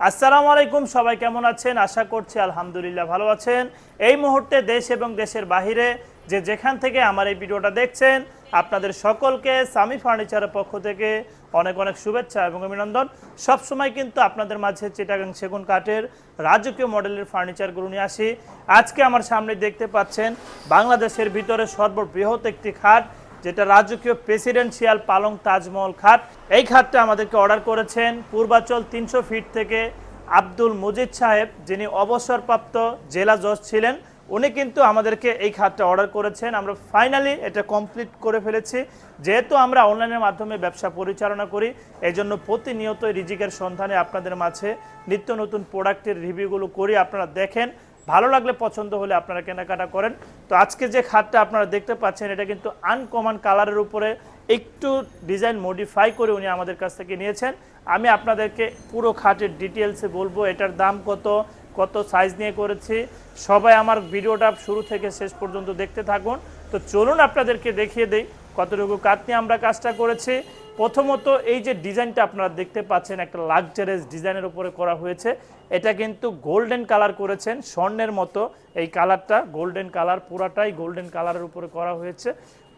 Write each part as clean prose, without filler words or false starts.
আসসালামু আলাইকুম, সবাই কেমন আছেন? আশা করছি আলহামদুলিল্লাহ ভালো আছেন। এই মুহূর্তে দেশ এবং দেশের বাহিরে যেখান থেকে আমার এই ভিডিওটা দেখছেন, আপনাদের সকলকে সামি ফার্নিচারের পক্ষ থেকে অনেক অনেক শুভেচ্ছা এবং অভিনন্দন। সবসময় কিন্তু আপনাদের মাঝে চিটাগাং সেগুন কাঠের রাজকীয় মডেলের ফার্নিচারগুলো নিয়ে আসি। আজকে আমার সামনে দেখতে পাচ্ছেন বাংলাদেশের ভিতরে সর্ববৃহৎ একটি খাট, যেটা রাজকীয় প্রেসিডেন্সিয়াল পালং তাজমহল খাট। এই খাটটা আমাদেরকে অর্ডার করেছেন পূর্বাচল 300 ফিট থেকে আব্দুল মজিদ সাহেব, যিনি অবসরপ্রাপ্ত জেলা জজ ছিলেন। উনি কিন্তু আমাদেরকে এই খাটটা অর্ডার করেছেন। আমরা ফাইনালি এটা কমপ্লিট করে ফেলেছি। যেহেতু আমরা অনলাইনের মাধ্যমে ব্যবসা পরিচালনা করি, এই জন্য প্রতিনিয়ত রিজিকের সন্ধানে আপনাদের মাঝে নিত্য নতুন প্রোডাক্টের রিভিউগুলো করি। আপনারা দেখেন, ভালো লাগলে পছন্দ হলে আপনারা কেনাকাটা করেন। তো আজকে যে খাটটা আপনারা দেখতে পাচ্ছেন, এটা কিন্তু আনকমন কালারের উপরে একটু ডিজাইন মডিফাই করে উনি আমাদের কাছ থেকে নিয়েছেন। আমি আপনাদেরকে পুরো খাটের ডিটেলসে বলবো, এটার দাম কত, কত সাইজ নিয়ে করেছি। সবাই আমার ভিডিওটা শুরু থেকে শেষ পর্যন্ত দেখতে থাকুন। তো চলুন আপনাদেরকে দেখিয়ে দেই কতটুকু কাঠ নিয়ে আমরা কাজটা করেছি। প্রথমত এই যে ডিজাইনটা আপনারা দেখতে পাচ্ছেন, একটা লাক্সারিয়াস ডিজাইনের উপরে করা হয়েছে। এটা কিন্তু গোল্ডেন কালার করেছেন, স্বর্ণের মতো এই কালারটা, গোল্ডেন কালার, পুরাটাই গোল্ডেন কালারের উপরে করা হয়েছে।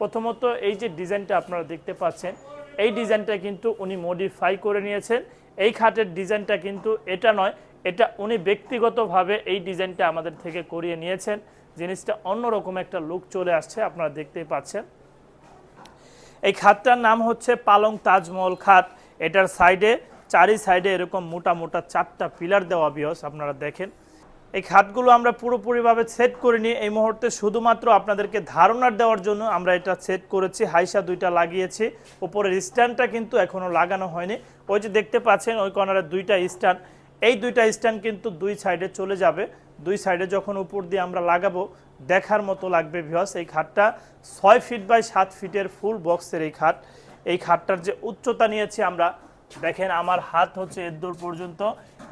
প্রথমত এই যে ডিজাইনটা আপনারা দেখতে পাচ্ছেন, এই ডিজাইনটা কিন্তু উনি মডিফাই করে নিয়েছেন। এই খাটের ডিজাইনটা কিন্তু এটা নয়, এটা উনি ব্যক্তিগতভাবে এই ডিজাইনটা আমাদের থেকে করিয়ে নিয়েছেন। জিনিসটা অন্যরকম একটা লুক চলে আসছে, আপনারা দেখতেই পাচ্ছেন। এই খাটটার নাম হচ্ছে পালং তাজমহল খাট। এটার সাইডে, চারি সাইডে এরকম মোটা মোটা 4টা পিলার দেওয়া বিয়স, আপনারা দেখেন। এই খাটগুলো আমরা পুরোপুরিভাবে সেট করিনি এই মুহূর্তে, শুধুমাত্র আপনাদেরকে ধারণা দেওয়ার জন্য আমরা এটা সেট করেছি। হাইসা 2টা লাগিয়েছি, উপরের স্ট্যান্ডটা কিন্তু এখনও লাগানো হয়নি। ওই যে দেখতে পাচ্ছেন ওই কর্নারে 2টা স্ট্যান্ড, এই 2টা স্ট্যান্ড কিন্তু 2 সাইডে চলে যাবে। 2 সাইডে যখন উপর দিয়ে আমরা লাগাবো, দেখার মতো লাগবে ভিউয়ার্স। এই খাটটা 6 ফিট বাই 7 ফিটের ফুল বক্সের এই খাট। এই খাটটার যে উচ্চতা নিয়েছি আমরা, দেখেন আমার হাত হচ্ছে এর পর্যন্ত,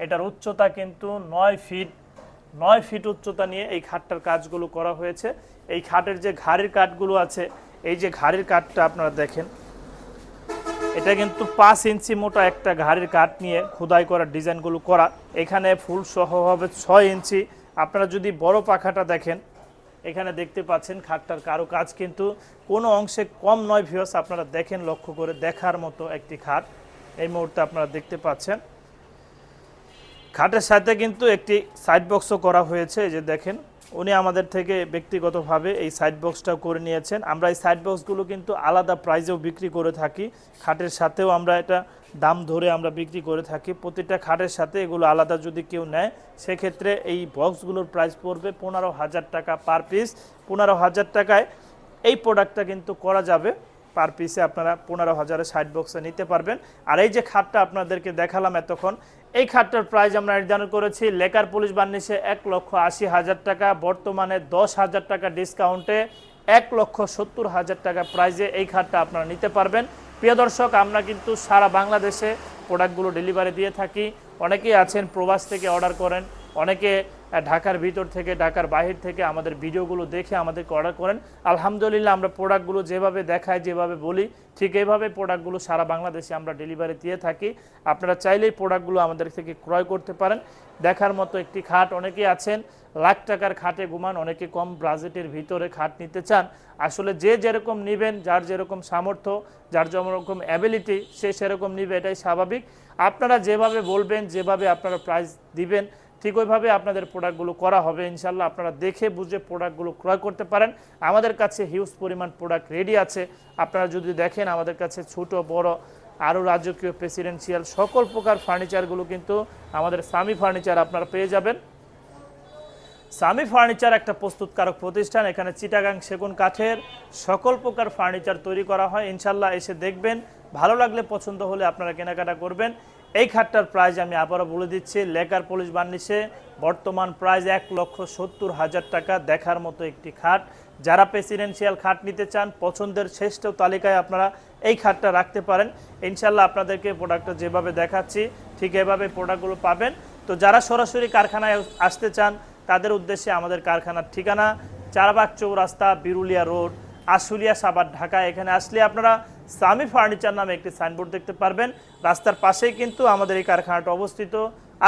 এটার উচ্চতা কিন্তু 9 ফিট উচ্চতা নিয়ে এই খাটটার কাজগুলো করা হয়েছে। এই খাটের যে ঘাড়ির কাঠগুলো আছে, এই যে ঘাড়ির কাঠটা আপনারা দেখেন, এটা কিন্তু 5 ইঞ্চি মোটা একটা ঘাড়ির কাঠ নিয়ে খোদাই করা ডিজাইনগুলো করা। এখানে ফুল সহ হবে 6 ইঞ্চি। আপনারা যদি বড় পাখাটা দেখেন, এখানে দেখতে পাচ্ছেন খাটটার কারো কাজ কিন্তু কোনো অংশে কম নয় ভিউয়ার্স। আপনারা দেখেন, লক্ষ্য করে দেখার মতো একটি খাট এই মুহূর্তে আপনারা দেখতে পাচ্ছেন। খাটের সাথে কিন্তু একটি সাইড বক্সও করা হয়েছে। এই যে দেখেন, উনি আমাদের থেকে ব্যক্তিগতভাবে এই সাইড বক্সটাও করে নিয়েছেন। আমরা এই সাইড বক্সগুলো কিন্তু আলাদা প্রাইজেও বিক্রি করে থাকি। খাটের সাথেও আমরা এটা দাম ধরে আমরা বিক্রি করে থাকি। প্রতিটা খাটের সাথে এগুলো আলাদা যদি কেউ নেয়, সেক্ষেত্রে এই বক্সগুলোর প্রাইস পড়বে 15,000 টাকা পার পিস। 15,000 টাকায় এই প্রোডাক্টটা কিন্তু করা যাবে। পার পিসে আপনারা 15,000-এ সাইড বক্সে নিতে পারবেন। আর এই যে খাটটা আপনাদেরকে দেখালাম এতক্ষণ, এই খাটটার প্রাইস আমরা নির্ধারণ করেছি লেকার পুলিশ বার্নিশে 1,80,000 টাকা। বর্তমানে 10,000 টাকা ডিসকাউন্টে 1,70,000 টাকা প্রাইজে এই খাটটা আপনারা নিতে পারবেন। প্রিয় দর্শক, আমরা কিন্তু সারা বাংলাদেশে প্রোডাক্টগুলো ডেলিভারি দিয়ে থাকি। অনেকেই আছেন প্রবাস থেকে অর্ডার করেন, অনেকে ঢাকার ভিতর থেকে, ঢাকার বাহির থেকে আমাদের ভিডিওগুলো দেখে আমাদেরকে অর্ডার করেন। আলহামদুলিল্লাহ, আমরা প্রোডাক্টগুলো যেভাবে দেখাই, যেভাবে বলি, ঠিক এইভাবে প্রোডাক্টগুলো সারা বাংলাদেশে আমরা ডেলিভারি দিয়ে থাকি। আপনারা চাইলেই প্রোডাক্টগুলো আমাদের থেকে ক্রয় করতে পারেন। দেখার মতো একটি খাট। অনেকেই আছেন লাখ টাকার খাটে ঘুমান, অনেকে কম বাজেটের ভিতরে খাট নিতে চান। আসলে যে যেরকম নেবেন, যার যেরকম সামর্থ্য, যার যেরকম অ্যাবিলিটি, সে সেরকম নেবে, এটাই স্বাভাবিক। আপনারা যেভাবে বলবেন, যেভাবে আপনারা প্রাইস দিবেন, ঠিক ওইভাবে আপনাদের প্রোডাক্টগুলো করা হবে ইনশাল্লাহ। আপনারা দেখে বুঝে প্রোডাক্টগুলো ক্রয় করতে পারেন। আমাদের কাছে হিউজ পরিমাণ প্রোডাক্ট রেডি আছে। আপনারা যদি দেখেন, আমাদের কাছে ছোট বড় আরও রাজকীয় প্রেসিডেন্সিয়াল সকল প্রকার ফার্নিচারগুলো কিন্তু আমাদের সামি ফার্নিচার আপনারা পেয়ে যাবেন। সামি ফার্নিচার একটা প্রস্তুতকারক প্রতিষ্ঠান। এখানে চিটাগাং সেগুন কাঠের সকল প্রকার ফার্নিচার তৈরি করা হয়। ইনশাল্লাহ এসে দেখবেন, ভালো লাগলে পছন্দ হলে আপনারা কেনাকাটা করবেন। এই খাটটার প্রাইস আমি আবারও বলে দিচ্ছি, লেকার পুলিশ বার্নিশে বর্তমান প্রাইস 1,70,000 টাকা। দেখার মতো একটি খাট। যারা প্রেসিডেন্সিয়াল খাট নিতে চান, পছন্দের শ্রেষ্ঠ তালিকায় আপনারা এই খাটটা রাখতে পারেন। ইনশাল্লাহ আপনাদেরকে প্রোডাক্টটা যেভাবে দেখাচ্ছি, ঠিক এভাবে প্রোডাক্টগুলো পাবেন। তো যারা সরাসরি কারখানায় আসতে চান, তাদের উদ্দেশ্যে আমাদের কারখানার ঠিকানা চারবাগ চৌরাস্তা, বিরুলিয়া রোড, আশুলিয়া, সাভার, ঢাকা। এখানে আসলে আপনারা সামি ফার্নিচার নামে একটি সাইনবোর্ড দেখতে পারবেন। রাস্তার পাশেই কিন্তু আমাদের এই কারখানাটা অবস্থিত।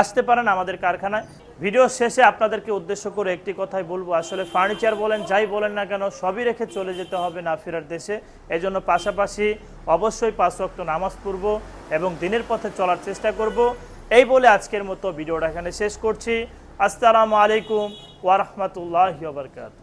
আসতে পারেন আমাদের কারখানায়। ভিডিও শেষে আপনাদেরকে উদ্দেশ্য করে একটি কথাই বলবো, আসলে ফার্নিচার বলেন যাই বলেন না কেন সবই রেখে চলে যেতে হবে না ফেরার দেশে। এই জন্য পাশাপাশি অবশ্যই 5 ওয়াক্ত নামাজ পড়ব এবং দিনের পথে চলার চেষ্টা করব। এই বলে আজকের মতো ভিডিওটা এখানে শেষ করছি। আসসালামু আলাইকুম ওয়া রাহমাতুল্লাহি ওয়া বারাকাতুহু।